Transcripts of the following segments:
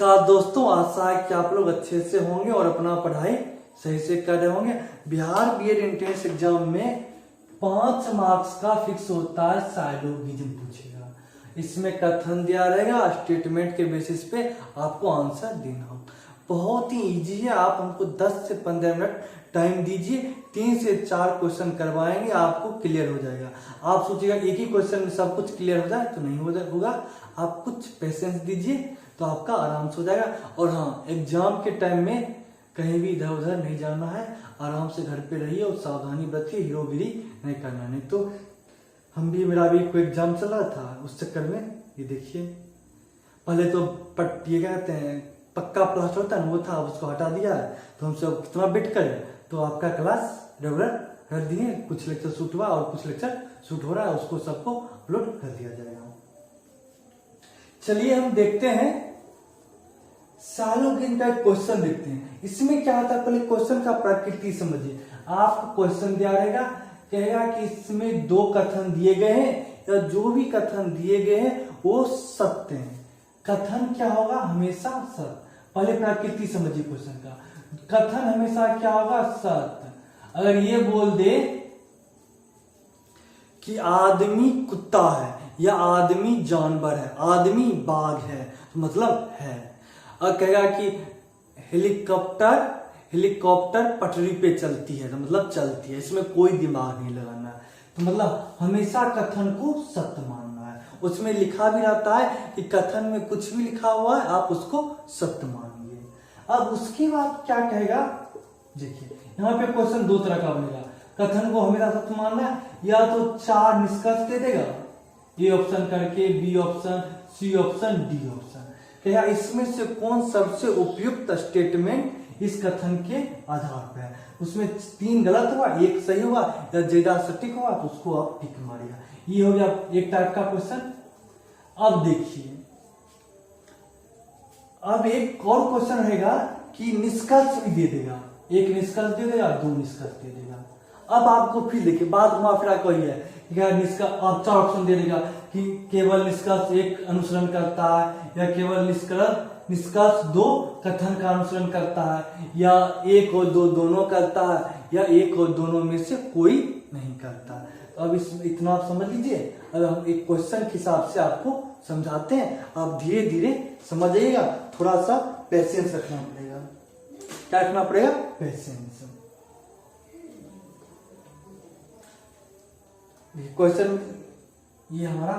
नमस्कार दोस्तों, आशा है कि आप लोग अच्छे से होंगे और अपना पढ़ाई सही से कर रहे होंगे। बिहार बीएड एंट्रेंस एग्जाम में 5 मार्क्स का फिक्स होता है साइलोगिज्म पूछेगा। इसमें कथन दिया रहेगा, स्टेटमेंट के बेसिस पे आपको आंसर देना हो। बहुत ही इजी है, आप हमको 10 से 15 मिनट टाइम दीजिए, 3 से 4 क्वेश्चन करवाएंगे, आपको क्लियर हो जाएगा। आप सोचिएगा एक ही क्वेश्चन में सब कुछ क्लियर हो जाए तो नहीं होगा। आप कुछ पेशेंस दीजिए तो आपका आराम से हो जाएगा। और हाँ, एग्जाम के टाइम में कहीं भी इधर उधर नहीं जाना है, आराम से घर पे रहिए और सावधानी बरतिए, हीरोगिरी नहीं करना। नहीं तो मेरा भी कोई एग्जाम चल रहा था, उस चक्कर में ये देखिए, पहले तो ये क्या कहते हैं, पक्का प्लास्टर होता है ना, वो था, उसको हटा दिया। तो हम सब कितना वेट करें, तो आपका क्लास रेगुलर कर दिए। कुछ लेक्चर शूट हुआ और कुछ लेक्चर शूट हो रहा है, उसको सबको अपलोड कर दिया जाएगा। चलिए हम देखते हैं साइलोगिज्म का क्वेश्चन देखते हैं। इसमें क्या होता है, पहले क्वेश्चन का प्रकृति समझिए। आपको क्वेश्चन दिया रहेगा, कहेगा कि इसमें 2 कथन दिए गए हैं या जो भी कथन दिए गए हैं वो सत्य हैं। कथन क्या होगा, हमेशा सत्य। पहले प्रकृति समझिए क्वेश्चन का। कथन हमेशा क्या होगा, सत्य। अगर ये बोल दे कि आदमी कुत्ता है या आदमी जानवर है, आदमी बाघ है, तो मतलब है। और कहेगा कि हेलीकॉप्टर पटरी पे चलती है, तो मतलब चलती है, इसमें कोई दिमाग नहीं लगाना है। तो मतलब हमेशा कथन को सत्य मानना है। उसमें लिखा भी रहता है कि कथन में कुछ भी लिखा हुआ है आप उसको सत्य मानिए। अब उसके बाद क्या कहेगा, देखिए यहाँ पे क्वेश्चन 2 तरह का बनेगा। कथन को हमेशा सत्य मानना है, या तो 4 निष्कर्ष दे देगा, ए ऑप्शन करके, B option, C option, D option. क्या इसमें से कौन सबसे उपयुक्त स्टेटमेंट इस कथन के आधार पर है। उसमें 3 गलत हुआ, 1 सही हुआ या ज्यादा सटीक हुआ, तो उसको आप टिक मारिएगा। ये हो गया एक टाइप का क्वेश्चन। अब देखिए, अब एक और क्वेश्चन रहेगा कि निष्कर्ष भी दे देगा, 1 निष्कर्ष दे देगा, 2 निष्कर्ष दे देगा। अब आपको फिर देखिए, बात घुमा फिरा कोई है, निष्कर्ष आप 4 ऑप्शन दे देगा कि केवल निष्कर्ष 1 अनुसरण करता है, या केवल निष्कर्ष 2 कथन का अनुसरण करता है, या 1 और 2 दोनों करता है, या 1 और दोनों में से कोई नहीं करता। अब इसमें इतना आप समझ लीजिए। अब हम एक क्वेश्चन के हिसाब से आपको समझाते हैं, आप धीरे धीरे समझ जाइएगा। थोड़ा सा पेशेंस रखना पड़ेगा। क्या रखना पड़ेगा, पेशेंस। क्वेश्चन ये हमारा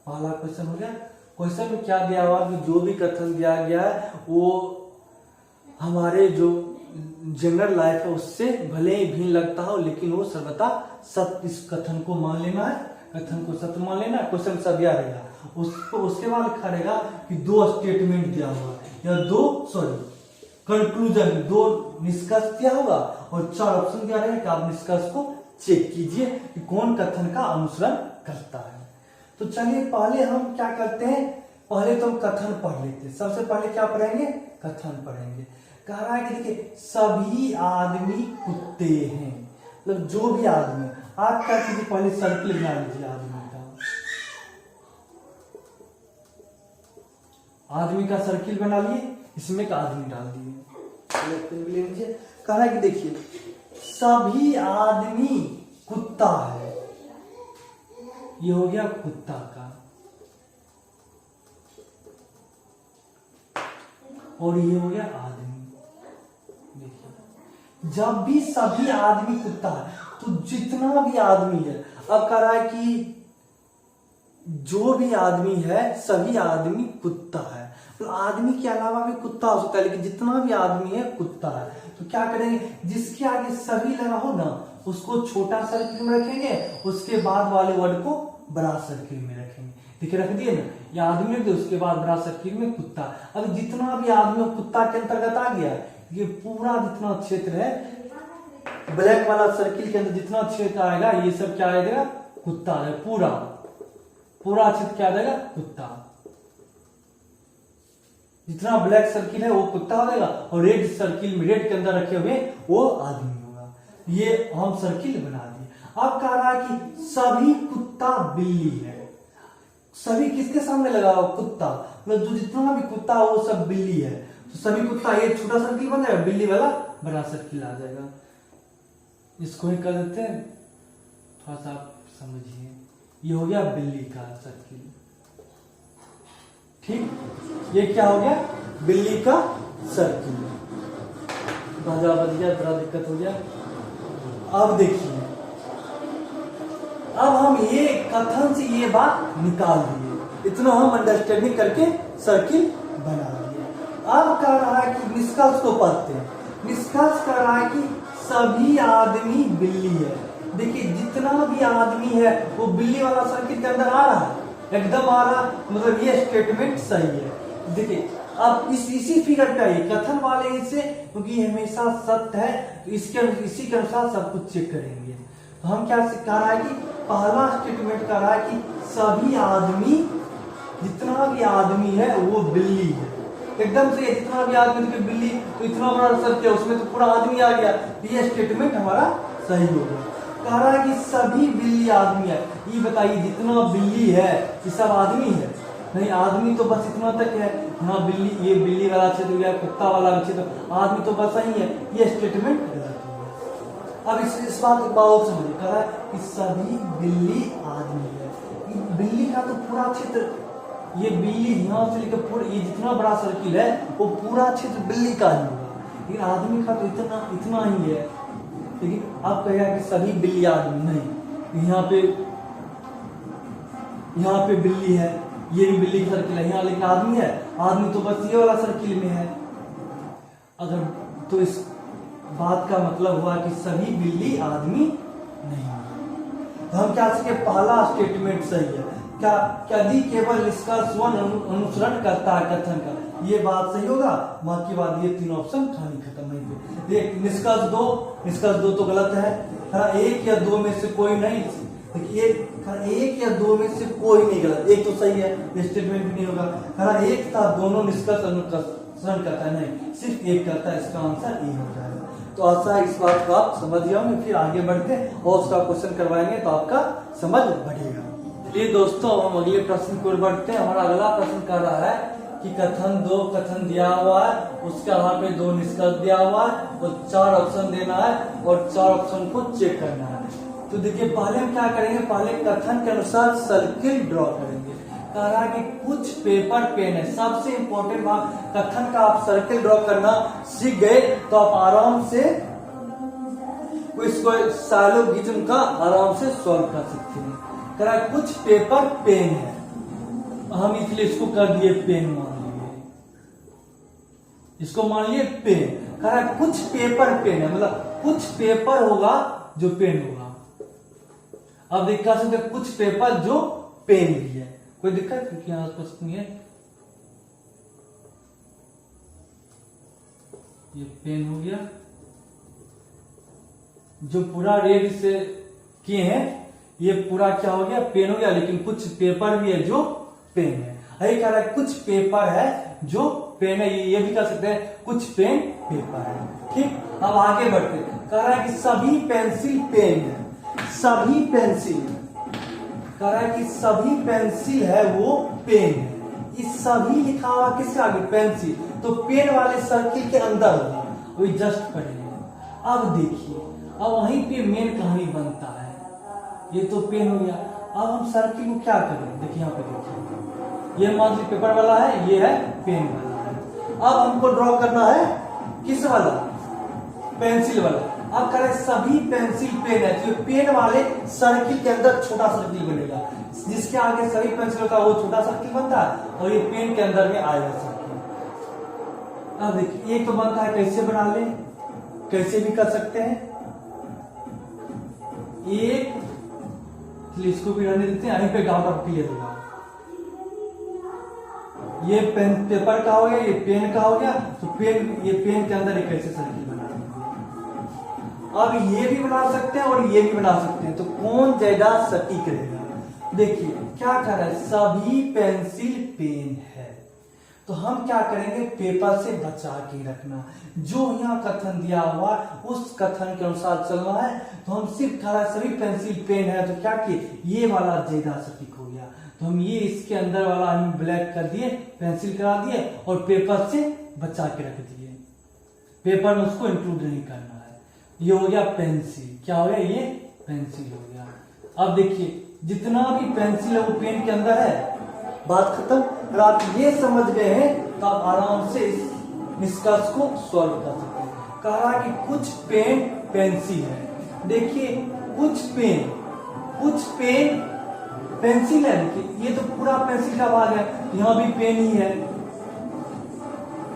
पहला क्वेश्चन हो गया। क्वेश्चन में क्या दिया हुआ कि जो भी कथन दिया गया है वो हमारे जो जनरल लाइफ है उससे भले ही भिन्न लगता हो, लेकिन वो सर्वथा सत्य, इस कथन को मान लेना है, कथन को सत्य मान लेना है। क्वेश्चन सब दिया रहेगा। उसके बाद लिखा रहेगा कि 2 स्टेटमेंट दिया हुआ या 2 कंक्लूजन, 2 निष्कर्ष दिया होगा और 4 ऑप्शन दिया रहेगा कि आप निष्कर्ष को चेक कीजिए कि कौन कथन का अनुसरण करता है। तो चलिए पहले हम क्या करते हैं, पहले तो हम कथन पढ़ लेते हैं। सबसे पहले क्या पढ़ेंगे, कथन पढ़ेंगे। कह रहा है कि देखिए, सभी आदमी कुत्ते हैं, मतलब जो भी आदमी। आप क्या कीजिए, पहले सर्किल बना लीजिए आदमी का सर्किल बना लिए, इसमें एक आदमी डाल दिए। कह रहा है कि देखिए, सभी आदमी कुत्ता है, ये हो गया कुत्ता का, और ये हो गया आदमी। देखिए, जब भी सभी आदमी कुत्ता है तो जितना भी आदमी है, अब कह रहा है कि जो भी आदमी है सभी आदमी कुत्ता है, तो आदमी के अलावा भी कुत्ता हो सकता है, लेकिन जितना भी आदमी है कुत्ता है। तो क्या करेंगे, जिसके आगे सभी लगा हो ना, उसको छोटा सर्किल में रखेंगे, उसके बाद वाले वर्ड को बड़ा सर्किल में रखेंगे। देखिए रख दिए ना, ये आदमी रख दिए, उसके बाद बड़ा सर्किल में कुत्ता। अब जितना भी आदमी कुत्ता के अंतर्गत आ गया, ये पूरा जितना क्षेत्र है, ब्लैक वाला सर्किल के अंदर जितना क्षेत्र आएगा, ये सब क्या आएगा, कुत्ता है। पूरा क्षेत्र क्या आ जाएगा, कुत्ता। जितना ब्लैक सर्किल है वो कुत्ता हो जाएगा, और रेड सर्किल में, रेड के अंदर रखे हुए वो आदमी होगा। ये हम सर्किल बना दिए। अब कह रहा है कि सभी कुत्ता बिल्ली है, सभी किसके सामने लगा हुआ? कुत्ता। मतलब जो जितना भी कुत्ता हो वो सब बिल्ली है, तो सभी कुत्ता, ये छोटा सर्किल बन जाएगा, बिल्ली वाला बड़ा सर्किल आ जाएगा। इसको ही कर देते हैं, थोड़ा सा आप समझिए। ये हो गया बिल्ली का सर्किल। ठीक, ये क्या हो गया? बिल्ली का सर्किल। बाजा बज गया, बड़ा दिक्कत हो गया। अब देखिए, अब हम ये कथन से ये बात निकाल दिए, इतना हम अंडरस्टैंडिंग करके सर्किल बना दिए। अब कह रहा है कि निष्कर्ष को पढ़ते हैं। निष्कर्ष कह रहा है कि सभी आदमी बिल्ली है। देखिए, जितना भी आदमी है वो बिल्ली वाला सर्किल के अंदर आ रहा है, एकदम आ रहा, मतलब ये स्टेटमेंट सही है। देखिए, अब इसी फिगर पे आइए, कथन वाले इसे, क्योंकि हमेशा सत्य है, तो इसी के अनुसार सब कुछ चेक करेंगे। तो हम क्या कह रहा है कि पहला स्टेटमेंट कह रहा है कि सभी आदमी, जितना भी आदमी है वो बिल्ली है। एकदम से जितना भी आदमी देखिए बिल्ली, तो इतना बड़ा सत्य है, उसमें तो पूरा आदमी आ गया, ये स्टेटमेंट हमारा सही हो गया। कह रहा है कि सभी बिल्ली आदमी है। ये बताइए, जितना बिल्ली है ये सब आदमी है? नहीं, आदमी तो बस इतना तक है। हाँ, बिल्ली, ये बिल्ली वाला क्षेत्र हो गया, कुत्ता वाला क्षेत्र, आदमी तो बस ही है। ये स्टेटमेंट गलत हो गया। अब इस बात को बहुत समझिए। कह रहा है कि सभी बिल्ली आदमी है। बिल्ली का तो पूरा क्षेत्र, ये बिल्ली यहाँ से लेकर पूरा, ये जितना बड़ा सर्किल है वो पूरा क्षेत्र बिल्ली का ही होगा, लेकिन आदमी का तो इतना ही है। लेकिन आप कहेगा कि सभी बिल्ली आदमी, नहीं, यहाँ पे बिल्ली है, ये भी बिल्ली का सर्किल है यहाँ, लेकिन आदमी है, आदमी तो बस ये वाला सर्किल में है। अगर तो इस बात का मतलब हुआ कि सभी बिल्ली आदमी नहीं है। तो हम क्या सके, पहला स्टेटमेंट सही है। क्या यदि केवल निष्कर्ष 1 अनुसरण करता है कथन का, ये बात सही होगा, बाकी बात ये 3 ऑप्शन खाली खत्म नहीं है। निष्कर्ष 2 तो गलत है। 1 या 2 में से कोई नहीं, एक या 2 में से कोई नहीं गलत, एक तो सही है, स्टेटमेंट भी नहीं होगा। 1 था, दोनों निष्कर्ष अनुसरण करता है, नहीं, सिर्फ एक करता है, इसका आंसर ए हो जाएगा। तो आशा है इस बात को आप समझ गए होंगे। फिर आगे बढ़ते हैं और उसका क्वेश्चन करवाएंगे तो आपका समझ बढ़ेगा। चलिए दोस्तों, हम अगले प्रश्न को बढ़ते हैं। हमारा अगला प्रश्न कह रहा है कि कथन 2 कथन दिया हुआ है, उसके आधार पे 2 निष्कर्ष दिया हुआ है और 4 ऑप्शन देना है और 4 ऑप्शन को चेक करना है। तो देखिए, पहले हम क्या करेंगे, पहले कथन के अनुसार सर्किल ड्रॉ करेंगे। कह रहा है कि कुछ पेपर पेन है, सबसे इंपॉर्टेंट बात, कथन का आप सर्किल ड्रॉ करना सीख गए तो आप आराम से इसको साइलोगिज्म का आराम से सॉल्व कर सकते हैं। कह रहा है कुछ पेपर पेन है, हम इसलिए इसको कर दिए पेन, मान लिए इसको, मान लिए पेन। कह रहा है कुछ पेपर पेन है, मतलब कुछ पेपर होगा जो पेन होगा। अब देख सकते कुछ पेपर जो पेन भी है, कोई दिक्कत, क्योंकि यहां स्पष्ट नहीं है। ये पेन हो गया, जो पूरा रेड से किए हैं ये पूरा क्या हो गया, पेन हो गया, लेकिन कुछ पेपर भी है जो पेन है। यही कह रहा है कुछ पेपर है जो पेन है, ये भी कह सकते हैं कुछ पेन पेपर है। ठीक, अब आगे बढ़ते, कह रहा है कि सभी पेंसिल पेन है, सभी पेंसिल, कह रहा है कि सभी पेंसिल है वो पेन है। इस सभी लिखा हुआ किसके आगे, पेंसिल, तो पेन वाले सर्किल के अंदर होगा, वही जस्ट पढ़ेंगे। अब देखिए, अब वहीं पे मेन कहानी बनता है, ये तो पेन हो गया। अब हम सर्किल को क्या करें, देखिए यहाँ पे देखिए, ये मान लीजिए पेपर वाला है, ये है पेन वाला है। अब हमको ड्रॉ करना है किस वाला, पेंसिल वाला। अब कह रहे सभी पेंसिल पेन है, तो पेन वाले सर्किल के अंदर छोटा सर्किल बनेगा, जिसके आगे सभी पेंसिल होता है वो छोटा सर्किल बनता है और ये पेन के अंदर में आएगा सर्किल। अब देखिए, एक तो बनता है, कैसे बना ले, कैसे भी कर सकते हैं, एक, इसको भी रहने देते हैं, यहीं पे डाउट आप क्लियर होगा। ये पेन पेपर का हो गया, ये पेन का हो गया, तो पेन, ये पेन के अंदर एक ऐसे सर्किल बना देंगे। अब ये भी बना सकते हैं और ये भी बना सकते हैं, तो कौन ज्यादा सटीक रहेगा। देखिए क्या कर रहा है, सभी पेंसिल पेन है, तो हम क्या करेंगे, पेपर से बचा के रखना, जो यहाँ कथन दिया हुआ उस कथन के अनुसार चलना है। तो हम सिर्फ कह रहा है सभी पेंसिल पेन है, तो क्या किए, ये वाला ज्यादा सटीक हो गया, तो हम ये इसके अंदर वाला हम ब्लैक कर दिए, पेंसिल करा दिए और पेपर से बचा के रख दिए, पेपर में उसको इंक्लूड नहीं करना है। ये हो गया पेंसिल, क्या हो गया, ये पेंसिल हो गया। अब देखिए जितना भी पेंसिल है वो पेन के अंदर है, बात खत्म। अगर आप ये समझ गए हैं तो आप आराम से इस निष्कर्ष को सॉल्व कर सकते हैं। कहा कि कुछ पेन पेंसिल है, देखिए कुछ पेन पेंसिल है, देखिए ये तो पूरा पेंसिल का भाग है, यहाँ भी पेन ही है,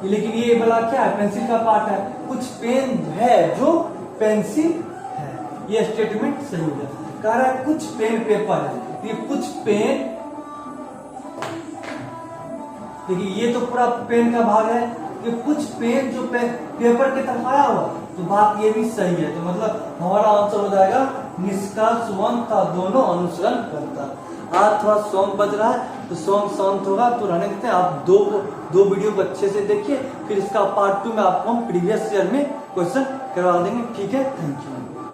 लेकिन ये वाला क्या है, पेंसिल का पार्ट है। कुछ पेन है जो पेंसिल है, ये स्टेटमेंट सही है। कह रहा है कुछ पेन पेपर है, ये कुछ पेन, देखिए ये तो पूरा पेन का भाग है, ये कुछ पेन जो पेपर की तरफ आया हुआ, तो बात ये भी सही है। तो मतलब हमारा आंसर हो जाएगा निष्कर्ष 1 का दोनों अनुसरण करता। आज थोड़ा सॉन्ग बज रहा है तो सॉन्ग शांत होगा तो रहने देते हैं। आप दो वीडियो को अच्छे से देखिए, फिर इसका पार्ट 2 में आपको हम प्रीवियस ईयर में क्वेश्चन करवा देंगे। ठीक है, थैंक यू।